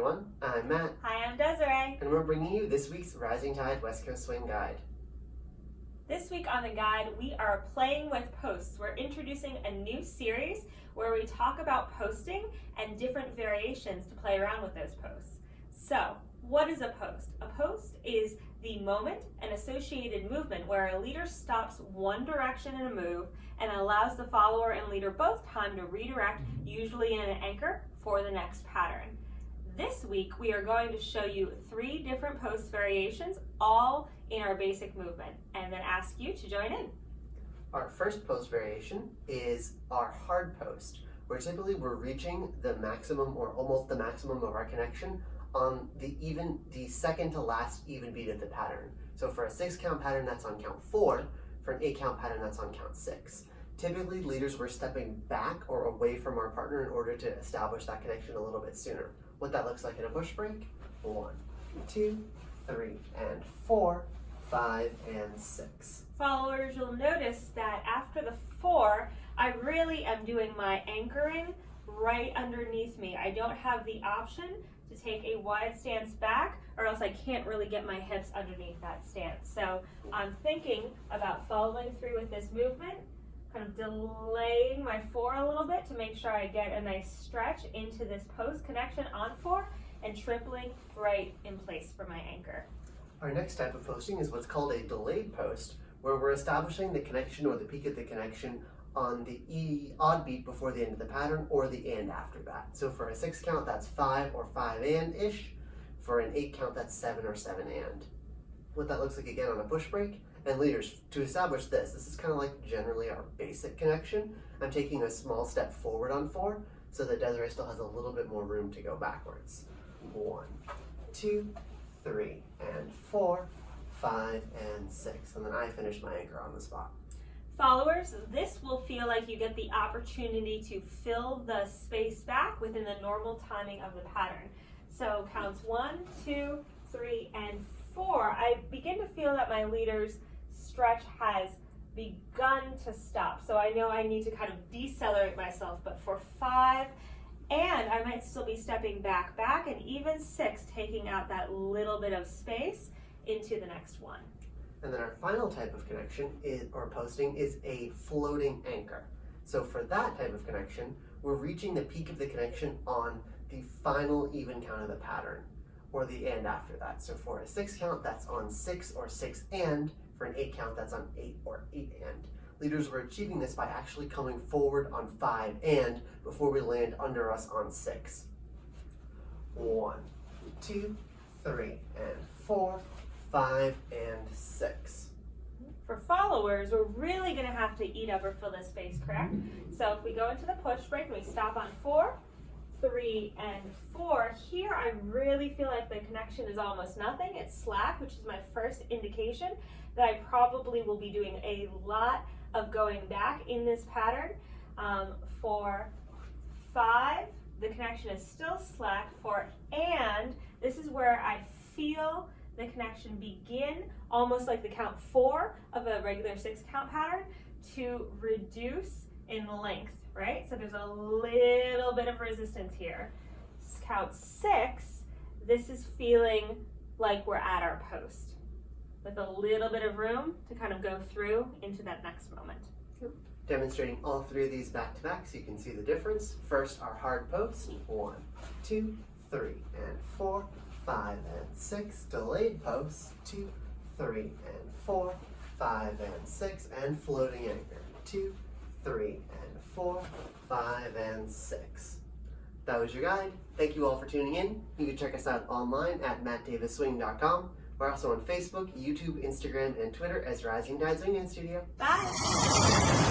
everyone. I'm Matt. Hi, I'm Desiree. And we're bringing you this week's Rising Tide West Coast Swing Guide. This week on the guide, we are playing with posts. We're introducing a new series where we talk about posting and different variations to play around with those posts. So, what is a post? A post is the moment and associated movement where a leader stops one direction in a move and allows the follower and leader both time to redirect, usually in an anchor, for the next pattern. This week, we are going to show you 3 different post variations, all in our basic movement, and then ask you to join in. Our first post variation is our hard post, where typically we're reaching the maximum or almost the maximum of our connection on the second to last even beat of the pattern. So for a 6 count pattern, that's on count 4. For an 8 count pattern, that's on count 6. Typically, leaders were stepping back or away from our partner in order to establish that connection a little bit sooner. What that looks like in a push break: 1, 2, 3, and 4, 5, and 6. Followers, you'll notice that after the 4, I really am doing my anchoring right underneath me. I don't have the option to take a wide stance back, or else I can't really get my hips underneath that stance. So I'm thinking about following through with this movement, kind of delaying my 4 a little bit to make sure I get a nice stretch into this post connection on 4, and tripling right in place for my anchor. Our next type of posting is what's called a delayed post, where we're establishing the connection or the peak of the connection on the odd beat before the end of the pattern or the and after that. So for a 6 count, that's 5 or 5 and-ish. For an 8 count, that's 7 or 7 and. What that looks like again on a push break. And leaders, to establish this is kind of like generally our basic connection. I'm taking a small step forward on 4 so that Desiree still has a little bit more room to go backwards. 1, 2, 3, and 4, 5, and 6. And then I finish my anchor on the spot. Followers, this will feel like you get the opportunity to fill the space back within the normal timing of the pattern. So counts 1, 2, 3, and 4. I begin to feel that my leader's stretch has begun to stop. So I know I need to kind of decelerate myself, but for 5, and I might still be stepping back, and even 6, taking out that little bit of space into the next one. And then our final type of connection or posting is a floating anchor. So for that type of connection, we're reaching the peak of the connection on the final even count of the pattern, or the and after that. So for a 6 count, that's on 6 or 6 and. For an 8 count, that's on 8 or 8 and. Leaders were achieving this by actually coming forward on 5 and before we land under us on 6. 1, 2, 3, and 4, 5, and 6. For followers, we're really going to have to eat up or fill this space, correct? So if we go into the push break and we stop on 4, 3, and 4, here I really feel like the connection is almost nothing. It's slack, which is my first indication that I probably will be doing a lot of going back in this pattern. For 5, the connection is still slack. For and, this is where I feel the connection begin, almost like the count 4 of a regular 6 count pattern, to reduce in length, right? So there's a little bit of resistance here. Count 6, this is feeling like we're at our post, with a little bit of room to kind of go through into that next moment. Demonstrating all 3 of these back to back so you can see the difference. First, our hard post: 1, 2, 3, and 4, 5, and 6. Delayed posts: 2, 3, and 4, 5, and 6. And floating anchor: 2, 3, and 4, 5, and 6. That was your guide. Thank you all for tuning in. You can check us out online at mattdaviswing.com. We're also on Facebook, YouTube, Instagram, and Twitter as Rising Tide Swing Dance Studio. Bye!